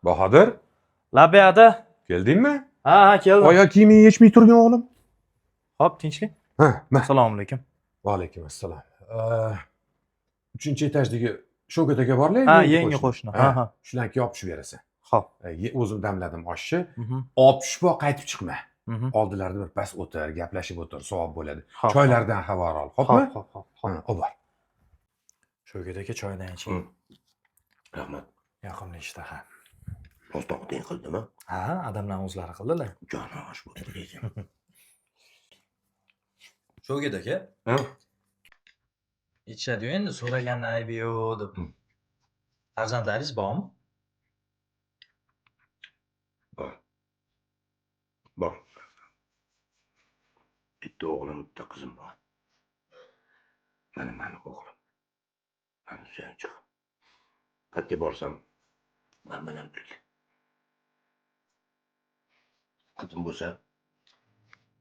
Bahodir, Labbi aka. keldingmi? Ha, keldim. Oyoq kiyimingni yechmay turgan o'g'lim. Hop, tinchlik. Ha, Assalomu alaykum. va alaykum assalom. 3-etajdagi Shavkat aka borlar, Ha, yangi qo'shni. Ha. Shularga yopishib berasan. Hop. O'zim damladim oshni. Mhm. Olib tushib qaytib chiqma. Mhm. Oldilarida bir pas o'tir, gaplashib o'tir, savob bo'ladi. Hop, Choylardan xabar ol, xo'pmi? Hop. Obor. Shavkat aka choydan iching. Rahmat. Yoqimli ishtaha. O'rtoqding qildimi? Ha, adamlar o'zlari qildilar. Joni osh bo'ldi lekin. Shavkat aka. Ha? Ichadi endi so'ragan aybi yo'q deb. Farzandlaringiz bormi? Bor. Bitta o'g'lim, bitta qizim bor. Mani o'g'lim. Mani suyanchiq. Qayerga borsam, men bilan birga. Qizim bo'lsa,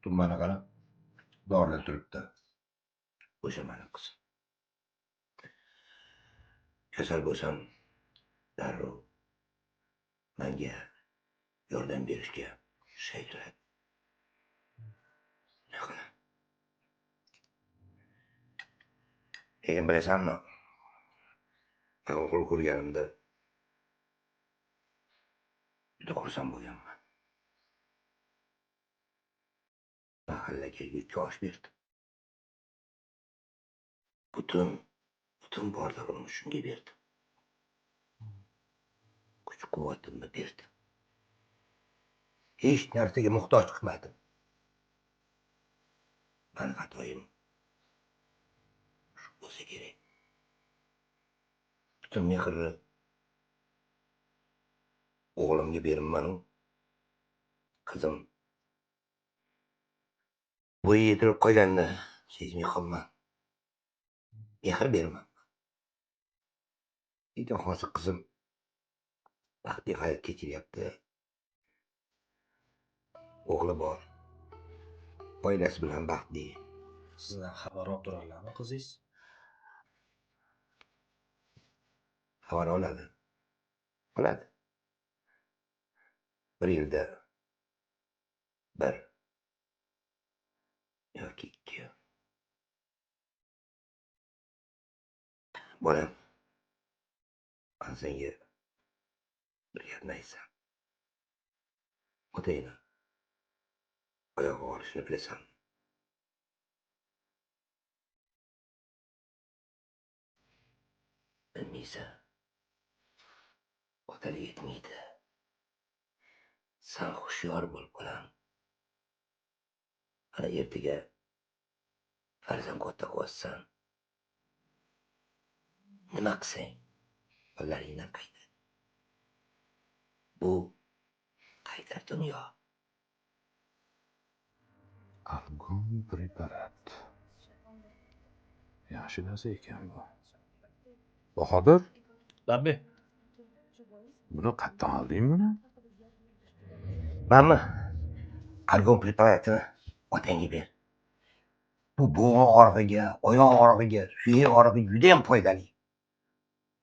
tummani qarab, doridan turibdi. O'sha mani qizim. Kasal bo'lsam, darrov menga yordam berishga shaytiradi. Lekin bilasanmi, men o'g'il ko'rganimda juda xursand bo'lganman. Mahallaga yurtga osh berdi. Butun borlig'imni shunga berdi. Kuch-quvvatimni berdi. Hech narsaga muhtoj qilmadim. Mani xatoyim shu bo'lsa kerak. Butun mehrni o'g'limga beribman-u. Qizim bo'yi yetirib qolganini sezmay qolman. Mehr beraman. Lekin hozir qizim baxtli hayot kechiryapti. O'g'li bor. Oilasi bilan baxtli. Sizdan xabar olib turarlarmi qizingiz? Xabar oladi. Bir yilda bir yoki ikki. Bolam, men senga bir gapni aytsam. Otangni oyog'i olishini bilasan. Bilmaysan. Otalik yetmaydi. Sen hushyor bo'l, bolam. Ana ertaga farzand katta qilyapsan. Nima qilsang, qo'llaringdan qaytadi. Bu qaytar dunyo. Algon preparat. Yaxshi narsa ekan bu. Bahodir, Labbi. buni qayerdan olding buni? Manmi? Algon preparatini otangga ber. Bu bo'g'in og'rig'iga, oyoq og'rig'iga, suyak og'rig'iga juda ham foydali.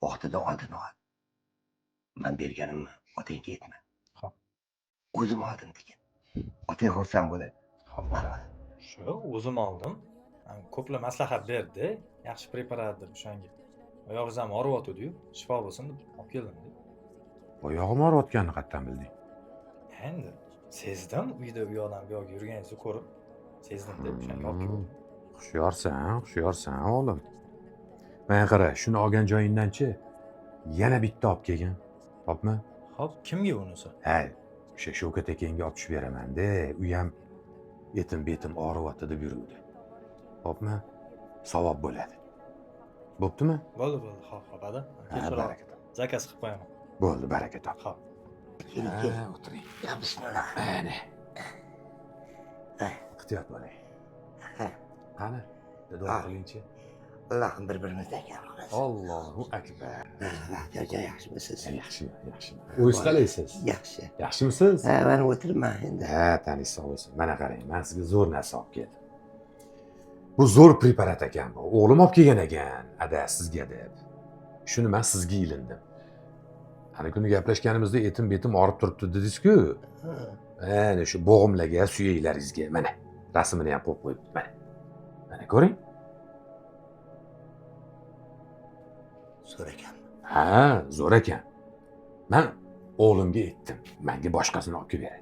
Vaqtida oldin ol. Men berganimni otangga aytma. Xo'p. O'zim oldim degan. Otang xursand bo'ladi. Shu o'zim oldim. Ko'plar maslahat berdi. Yaxshi preparat deb o'shanga. Oyog'ingiz ham og'riyotdi-yu, shifo bo'lsin deb olib keldim. Oyog'im og'riyotganini qayerdan bilding? Endi sezdim, uyda u yoqdan bu yoqqa yurganingizni ko'rib, sezdim deb o'shanga olib keldim. Hushyorsan o'g'lim. Mana qara, shuni olgan joyingdan-chi yana bitta olib kelgin. Xo'pmi? Xo'p, kimga unisi? Ha, o'sha Shavkat akangga olib tushib beraman-da, u ham betim og'riyapti deb yuruvdi. Xo'pmi? Savob bo'ladi. Bo'ptimi? Bo'ldi, xo'p, ada. Baraka top. Zakaz qilib qo'yaman. Bo'ldi, baraka top. Xo'p. O'tiring. Ya bismillah. Mana. Ehtiyot bo'ling. Qani, duo qilingchi. Allohim bir-birimizdan qilamiz. Allohu akbar. Yaxshimisiz? Yaxshi. O'zingiz qalaysiz? Yaxshi. Yaxshimisiz? Ha, men o'tirman endi. Ha, tanish sog' bo'lsin. Mana qarang, men sizga zo'r narsa olib keldim. Bu zo'r preparat ekan bu. O'g'lim olib kelgan ekan, ada sizga deb. Shuni men sizga ilindim. Ana kuni gaplashganimizda etim betim og'rib turibdi dedingiz-ku. Ana shu bo'g'imlarga, suyaklaringizga mana rasmini ham qo'yib qo'yibdi mana. Mana ko'ring. Zo'r ekan. Ha, zo'r ekan. Men o'g'limga aytdim, menga boshqasini olib kelib beray.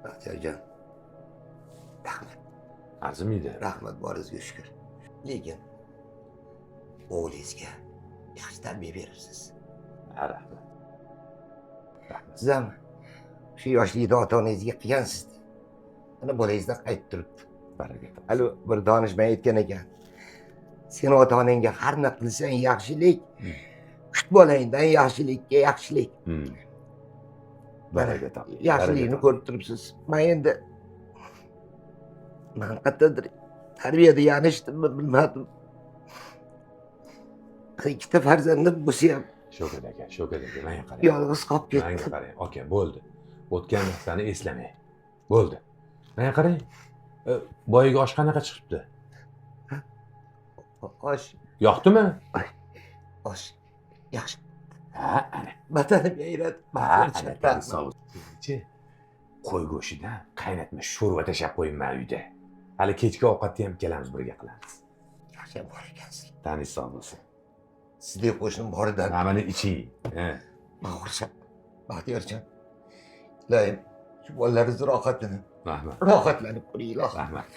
Baxtiyorjon, rahmat. Arzimaydi. Rahmat boringizga shukr. Lekin o'g'lingizga yaxshi tarbiya berasiz. Ha, rahmat. Siz ham shu yoshlikda ota-onangizga qilgansiz. Ana bolangizdan qaytib turibdi. Baraka. Hali bir donishmand aytgan ekan. Sen ota-onangga har nima qilsang yaxshilik, kut bolangdan yaxshilikka yaxshilik. Baraka top. Yaxshilikni ko'rib turibsiz. Men endi qayerdadir tarbiyada yanishdimmi bilmadim. Ikkita farzandim bo'lsa ham Sho'kir aka, menga qarang. yolg'iz qolib Menga ketdim. qarang. Aka, bo'ldi. O'tgan narsani eslamang. Bo'ldi. Menga qarang. Boyaga osh qanaqa chiqibdi? Osh, Yoqdimi? osh yaxshi. Ha, ana. Vatanim yayradi. Chi, qo'y go'shtidan qaynatma sho'rva tashab qo'yingman uyda. Hali kechki ovqatni ham ikkalamiz birga qilamiz. Yaxshi bor ekansiz. Tanish sog' bo'lsin. Sizdek qo'shnim boridan Mana iching. xursand. Baxtiyorjon. Ilohim, shu bolalaringiz rohatini Rahmat. rohatlanib qo'ying, ilohim. Rahmat.